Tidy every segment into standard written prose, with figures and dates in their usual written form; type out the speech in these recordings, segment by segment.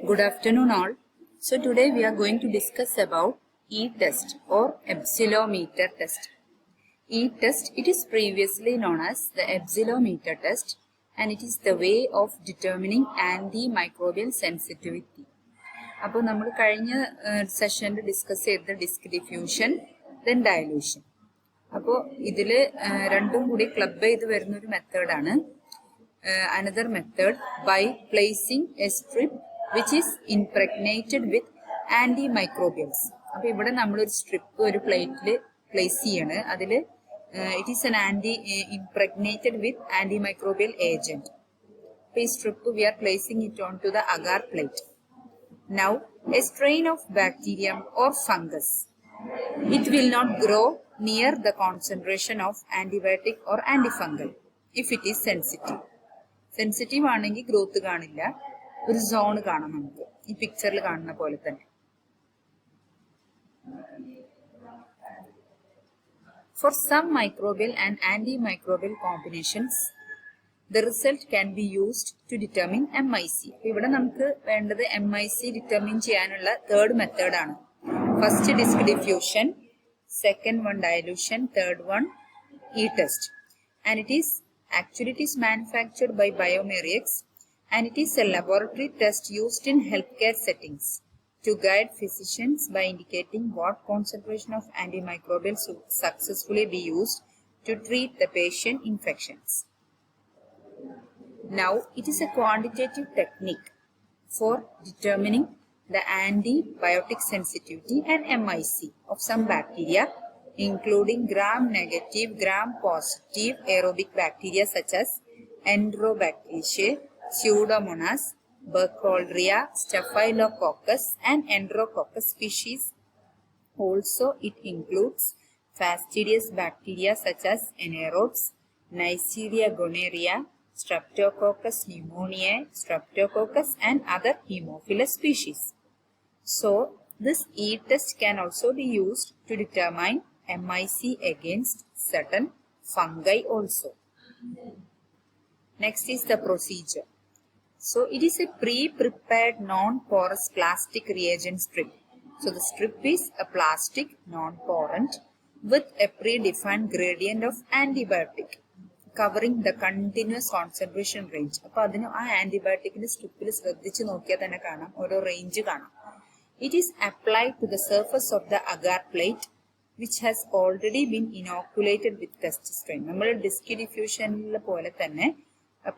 Good afternoon all. So today we are going to discuss about E-test or epsilometer test. E-test, it is previously known as the epsilometer test and it is the way of determining antimicrobial sensitivity. അപ്പോൾ നമ്മൾ കഴിഞ്ഞ സെഷനിൽ discuss ചെയ്തത് disk diffusion then dilution. അപ്പോൾ ഇതിൽ രണ്ടും കൂടി club ചെയ്ത് വരുന്നൊരു മെത്തേഡാണ്. Another method by placing a strip which is impregnated with antimicrobials. അപ്പോൾ ഇവിടെ നമ്മളൊരു സ്ട്രിപ്പ് ഒരു പ്ലേറ്റിൽ പ്ലേസ് ചെയ്യാണ്. അതിൽ it is an impregnated with antimicrobial agent. അപ്പോൾ ഈ strip we are placing it onto the agar plate. Now a strain of bacterium or fungus, it will not grow near the concentration of antibiotic or antifungal if it is sensitive. Sensitive ആണെങ്കിൽ growth കാണില്ല, ഒരു zone കാണാം നമുക്ക് ഈ പിക്ചറിൽ കാണുന്ന പോലെ തന്നെ. For some microbial and antimicrobial combinations, the result can be used to determine MIC. ഇവിടെ നമുക്ക് വേണ്ടത് MIC ഡിറ്റർമിൻ ചെയ്യാനുള്ള തേർഡ് മെത്തേഡാണ്. First disc diffusion, second one dilution, third one E-test. And it is manufactured by Biomerix and it is a laboratory test used in healthcare settings to guide physicians by indicating what concentration of antimicrobials should successfully be used to treat the patient infections. Now, it is a quantitative technique for determining the antibiotic sensitivity and MIC of some bacteria, including gram-negative, gram-positive aerobic bacteria such as Enterobacteriaceae, Pseudomonas, Burkholderia, Staphylococcus, and Enterococcus species. Also, it includes fastidious bacteria such as anaerobes, Neisseria gonorrhea, Streptococcus pneumoniae, Streptococcus, and other Haemophilus species. So, this E-test can also be used to determine MIC against certain fungi also. Next is the procedure. So it is a pre-prepared non-porous plastic reagent strip. So the strip is a plastic non-porant with a predefined gradient of antibiotic covering the continuous concentration range. അപ്പോൾ അതിന് ആ ആന്റിബയോട്ടിക്കിന്റെ സ്ട്രിപ്പിൽ ശ്രദ്ധിച്ച് നോക്കിയാൽ തന്നെ കാണാം ഓരോ range കാണാം. It is applied to the surface of the agar plate which has already been inoculated with test strain. നമ്മൾ ഡിസ്ക് ഡിഫ്യൂഷനിലെ പോലെ തന്നെ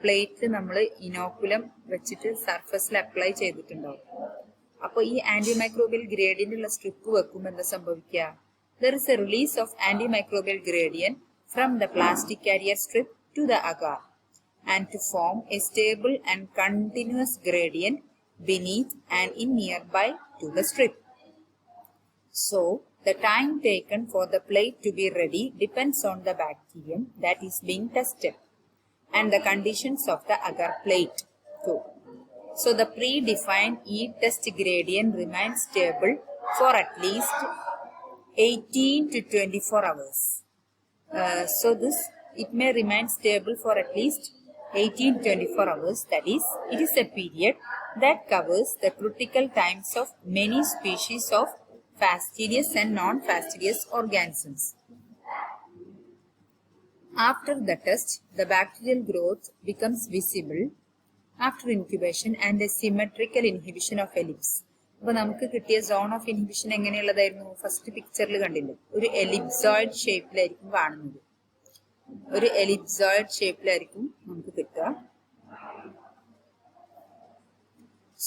പ്ലേറ്റിൽ നമ്മൾ ഇനോക്കുലം വെച്ചിട്ട് സർഫസിൽ അപ്ലൈ ചെയ്തിട്ടുണ്ടാവും. അപ്പോൾ ഈ ആന്റിമൈക്രോബിയൽ ഗ്രേഡിയന്റ് ഉള്ള സ്ട്രിപ്പ് വെക്കുമ്പോൾ എന്താ സംഭവിക്കുക? There is a release of antimicrobial gradient from the plastic carrier strip to the agar and to form a stable and continuous gradient beneath and in nearby to the strip. So, the time taken for the plate to be ready depends on the bacterium that is being tested and the conditions of the agar plate too. So, the predefined E-test gradient remains stable for at least 18 to 24 hours. So, it may remain stable for at least 18 to 24 hours. That is, it is a period that covers the critical times of many species of fastidious and non-fastidious organisms. After the test, the bacterial growth becomes visible after incubation and a symmetrical inhibition of ellipse. അപ്പോൾ നമുക്ക് കിട്ടിയ zone of inhibition എങ്ങനെയുള്ളതായിരുന്നു? First പിക്ചറിൽ കണ്ടില്ലേ, ഒരു ellipsoid ഷേപ്പിലായിരിക്കും കാണുന്നത്. ഒരു ellipsoid ഷേപ്പിലായിരിക്കും നമുക്ക് കിട്ടുക.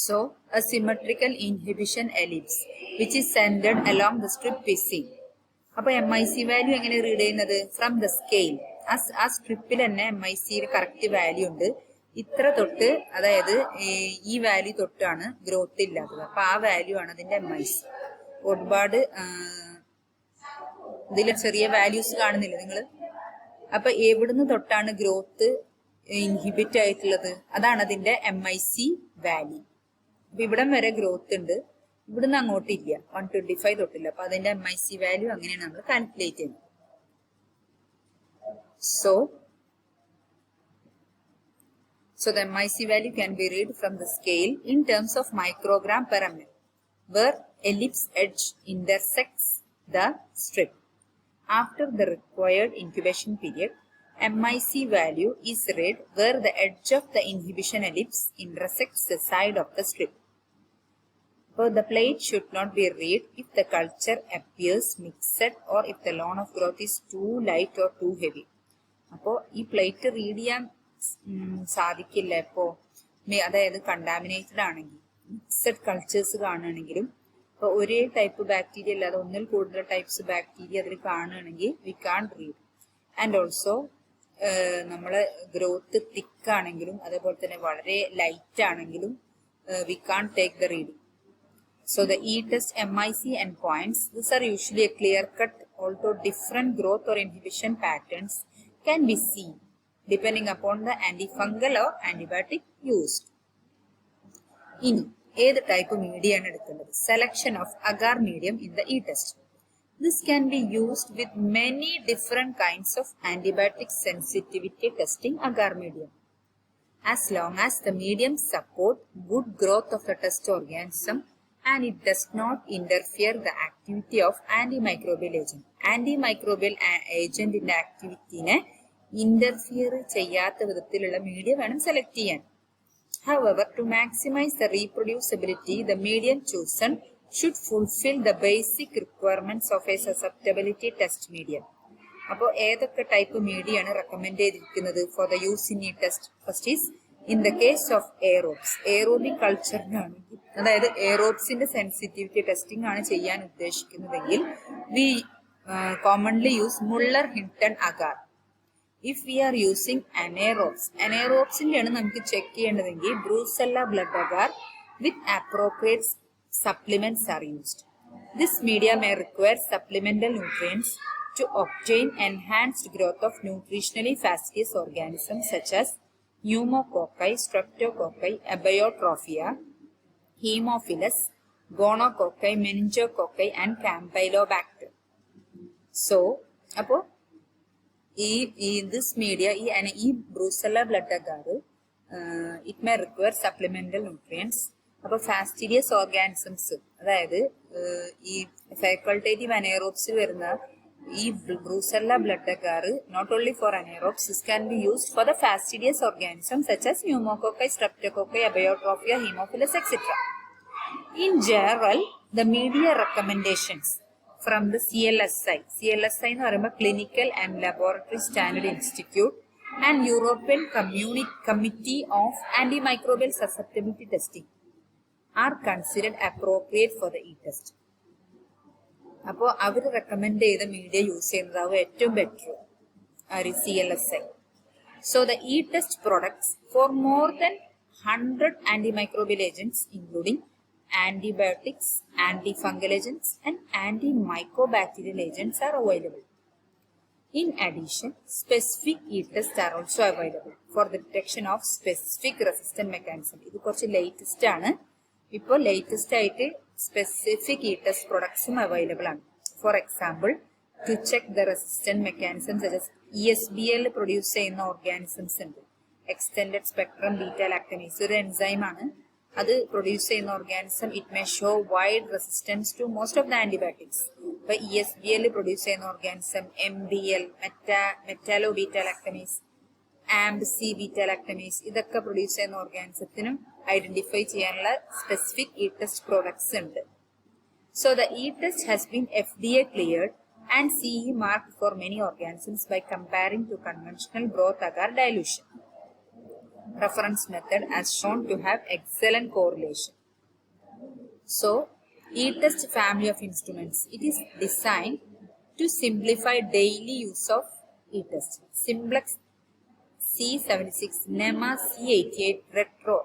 So, a symmetrical inhibition ellipse which is centered along the strip is seen. അപ്പോൾ MIC വാല്യൂ എങ്ങനെ റീഡ് ചെയ്യുന്നത്? From the scale. ആ സ്ട്രിപ്പിൽ തന്നെ MIC കറക്റ്റ് വാല്യൂ ഉണ്ട്. ഇത്ര തൊട്ട്, അതായത് ഈ വാല്യൂ തൊട്ടാണ് ഗ്രോത്ത് ഇല്ലാത്തത്. അപ്പൊ ആ വാല്യൂ ആണ് അതിന്റെ MIC. ഒരുപാട് ഇതിൽ ചെറിയ വാല്യൂസ് കാണുന്നില്ല നിങ്ങൾ? അപ്പൊ എവിടുന്ന് തൊട്ടാണ് ഗ്രോത്ത് ഇൻഹിബിറ്റ് ആയിട്ടുള്ളത്, അതാണ് അതിന്റെ MIC വാല്യൂ. അപ്പൊ ഇവിടം വരെ ഗ്രോത്ത് ഉണ്ട്, ഇവിടുന്ന് അങ്ങോട്ടില്ല, 125 തൊട്ടില്ല. അപ്പൊ അതിന്റെ MIC വാല്യൂ അങ്ങനെയാണ് നമ്മൾ കാൽക്കുലേറ്റ് ചെയ്യുന്നത്. So the MIC value can be read from the scale in terms of microgram per ml, where ellipse edge intersects the strip. After the required incubation period, MIC value is read where the edge of the inhibition ellipse intersects the side of the strip. So the plate should not be read if the culture appears mixed or if the loan of growth is too light or too heavy. അപ്പോൾ ഈ plate read ചെയ്യാൻ സാധിക്കില്ല ഇപ്പോൾ അതായത് contaminated ആണെങ്കിൽ mixed cultures കാണുകയാണെങ്കിലും ഇപ്പോൾ ഒരേ type bacteria അല്ലാതെ ഒന്നിൽ കൂടുതൽ ടൈപ്സ് ബാക്ടീരിയ അതിൽ കാണുകയാണെങ്കിൽ we can read. And also നമ്മളെ ഗ്രോത്ത് തിക്കാണെങ്കിലും അതേപോലെ തന്നെ വളരെ ലൈറ്റ് ആണെങ്കിലും we can take the reading. So the E-test MIC endpoints, these are usually a clear-cut, although different growth or inhibition patterns can be seen depending upon the antifungal or antibiotic used. ഇനി ഏത് type media ആണ് എടുക്കേണ്ടത്? Selection of agar medium in the E-test. This can be used with many different kinds of antibiotic sensitivity testing agar medium, as long as the medium support good growth of the test organism and it does not interfere the activity of antimicrobial agent. Antimicrobial agent in activity ne interfere cheyyatha vidathilula media venam select cheyan. However, to maximize the reproducibility, the medium chosen should fulfill the basic requirements of a susceptibility test medium. അപ്പോൾ ഏതൊക്കെ type media ആണ് recommend ചെയ്തിരിക്കുന്നത് for the use in ഈ test? First is in the case of aerobes, aerobic കൾച്ചറിനാണെങ്കിൽ, അതായത് എയറോബ്സിന്റെ sensitivity testing ആണ് ചെയ്യാൻ ഉദ്ദേശിക്കുന്നതെങ്കിൽ we commonly use Mueller Hinton agar. If we are using അനേറോബ്സിന്റെയാണ് നമുക്ക് ചെക്ക് ചെയ്യേണ്ടതെങ്കിൽ Brucella blood agar with appropriate supplements are used. This media may require supplemental nutrients to obtain enhanced growth of nutritionally fastidious organisms such as pneumococci, streptococci, abiotrophia, Haemophilus, gonococci, meningococci and campylobacter. So, അപ്പോൾ ഈ this media ഈ Brucella blood agar it may require supplemental nutrients. അപ്പോൾ ഫാസ്റ്റിഡിയസ് organisms, അതായത് ഈ facultative അനേറോബ്സിൽ വരുന്ന ഈ Brucella blood agar not only for anaerobes, this can be used for the fastidious organism such as pneumococci, streptococci, abiotrophia, Haemophilus, etc. In general, the media recommendations from the CLSI എന്ന് പറയുമ്പോൾ clinical and laboratory standard institute and European committee of antimicrobial susceptibility testing are considered appropriate for the E-test. അപ്പോൾ അവർ recommend ചെയ്ത media use ചെയ്യുന്നതാവും ഏറ്റവും better CLSI. So the E-test products for more than 100 antimicrobial agents including antibiotics, antifungal agents and antimycobacterial agents are available. In addition, specific E-tests are also available for the detection of specific resistant mechanism. ഇത് കുറച്ച് latest ആണ്. ഇപ്പോൾ latest ആയിട്ട് specific E-test പ്രൊഡക്ട്സും available ആണ്. For example, to check the resistant mechanisms ESBL produce ചെയ്യുന്ന organisms ഉണ്ട്. Extended spectrum beta lactamase ഒരു എൻസൈം ആണ്. അത് പ്രൊഡ്യൂസ് ചെയ്യുന്ന organism it may show wide resistance to most of the antibiotics. ഇപ്പൊ ESBL പ്രൊഡ്യൂസ് ചെയ്യുന്ന organism MBL, metallo beta lactamase, AMBC beta lactamase, ഇതൊക്കെ produce ചെയ്യുന്ന ഓർഗാനിസത്തിനും ഐഡന്റിഫൈ ചെയ്യാനുള്ള സ്പെസിഫിക് E-test പ്രോഡക്ട്സ് ഉണ്ട്. So the E-test has been FDA cleared and CE marked for many organisms by comparing to conventional growth agar dilution reference method as shown to have excellent correlation. So E-test family of instruments, it is designed to simplify daily use of E-test. Simplex C76, NEMA C88, Retro,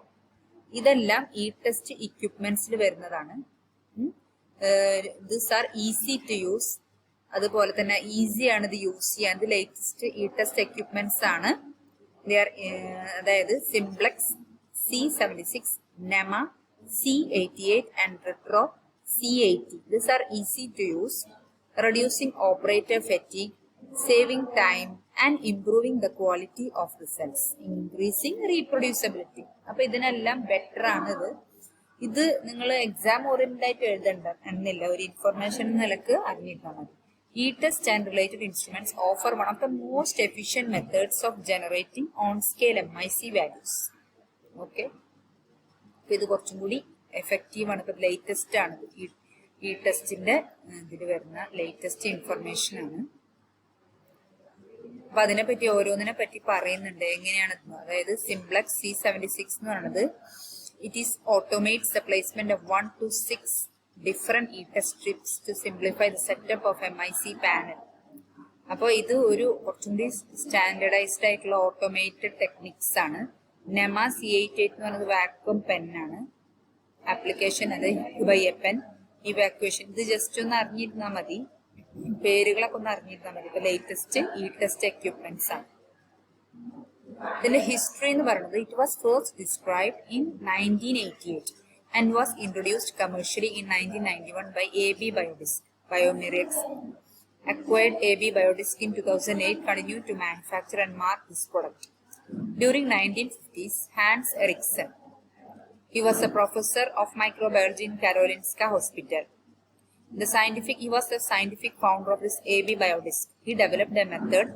ഇതെല്ലാം E-test equipmentsൽ വരുന്നതാണ്. These are easy to use. അതുപോലെ തന്നെ easy ആണ് ഇത് use ചെയ്യാൻ. ഇത് latest E-test equipments ആണ്. അതായത് simplex C76, NEMA C88 and Retro C80. These are easy to use, reducing operator fatigue, saving time and improving the quality of results, increasing reproducibility. അപ്പോൾ ഇതിനെല്ലാം ബെറ്റർ ആണിത്. ഇത് നിങ്ങൾ എക്സാം ഓറിയന്റഡ് ആയിട്ട് എഴുതണ്ട എന്നില്ല, ഒരു ഇൻഫർമേഷൻ നിലക്ക് അറിഞ്ഞിട്ടാൽ മതി. E-test and related instruments offer one of the most efficient methods of generating on-scale MIC values. Okay, ഇത് കുറച്ചും കൂടി എഫക്റ്റീവ് ആണ്. ഇപ്പൊ ലേറ്റസ്റ്റ് ആണ്, ഈ ടെസ്റ്റിന്റെ ഇതിൽ വരുന്ന ലേറ്റസ്റ്റ് ഇൻഫർമേഷൻ ആണ്. അപ്പൊ അതിനെപ്പറ്റി ഓരോന്നിനെ പറ്റി പറയുന്നുണ്ട് എങ്ങനെയാണ്. അതായത് സിംപ്ലക്സ് C76 എന്ന് പറയുന്നത് it is automates the placement of 1 to 6 different e-test strips to simplify the setup of MIC panel. അപ്പോൾ ഇത് ഒരു കുറച്ചുകൂടി സ്റ്റാൻഡേർഡൈസ്ഡ് ആയിട്ടുള്ള ഓട്ടോമേറ്റഡ് ടെക്നിക്സ് ആണ്. നെമ C88 എന്ന് പറയുന്നത് വാക്വം പെൻ ആണ്. ആപ്ലിക്കേഷൻ അത് ബൈ എ പെൻ, ഇവാക്വേഷൻ. ഇത് ജസ്റ്റ് ഒന്ന് അറിഞ്ഞിരുന്നാൽ മതി, പേരുകളൊക്കെ ഒന്ന് അറിഞ്ഞിരുന്നാൽ മതി. ഇപ്പൊ ലേറ്റസ്റ്റ് E-test എക്യുപ്മെന്റ്സ് ആണ്. ഇതിന്റെ ഹിസ്റ്ററി എന്ന് പറയുന്നത് it was first described in 1988 and was introduced commercially in 1991 by AB Biodisc. Biomirex acquired AB Biodisc in 2008, continued to manufacture and market this product. During 1950s, Hans Eriksson, he was a professor of microbiology in Karolinska Hospital. He was the scientific founder of this AB Biodisc. He developed a method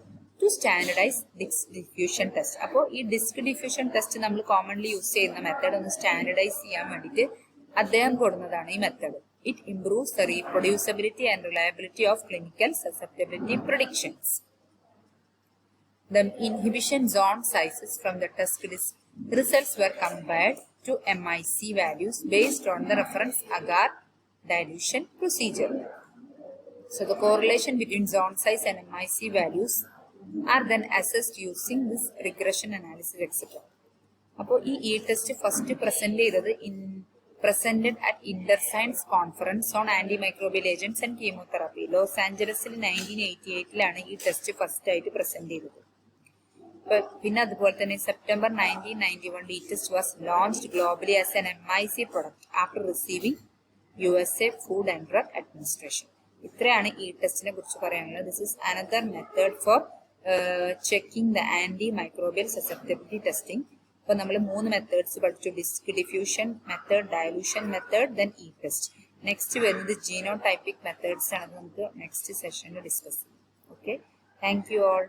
to standardize disk diffusion test. അപ്പോൾ ഈ disc diffusion test നമ്മൾ commonly use ചെയ്യുന്ന method ഒന്ന് standardise ചെയ്യാൻ വേണ്ടിയിട്ട് അദ്ദേഹം കൊടുക്കുന്നതാണ് ഈ method. It improves the reproducibility and reliability of clinical susceptibility predictions. The inhibition zone sizes from the test disk results were compared to MIC values based on the reference agar dilution procedure. So the correlation between zone size and MIC values are then assessed using this regression analysis, etc. അപ്പോൾ ഈ E-test first present ചെയ്തത് presented at InterScience Conference on Antimicrobial Agents and Chemotherapy, Los ആഞ്ചലസിൽ 1988 ഈ test first ആയിട്ട് present ചെയ്തത്. പിന്നെ അതുപോലെ തന്നെ September 1991 E-test was launched globally as an MIC product after receiving USA Food and Drug Administration. ഇത്രയാണ് E-testനെ കുറിച്ച് പറയാനുള്ളത്. This is another method for checking the antimicrobial susceptibility testing. അപ്പൊ നമ്മൾ 3 മെത്തേഡ്സ് പഠിച്ചു: disc diffusion method, dilution method, then E-test. Next വരുന്നത് genotypic methods ആണ്. നമുക്ക് നെക്സ്റ്റ് സെഷനിൽ ഡിസ്കസ് ചെയ്യാം. Okay, thank you all.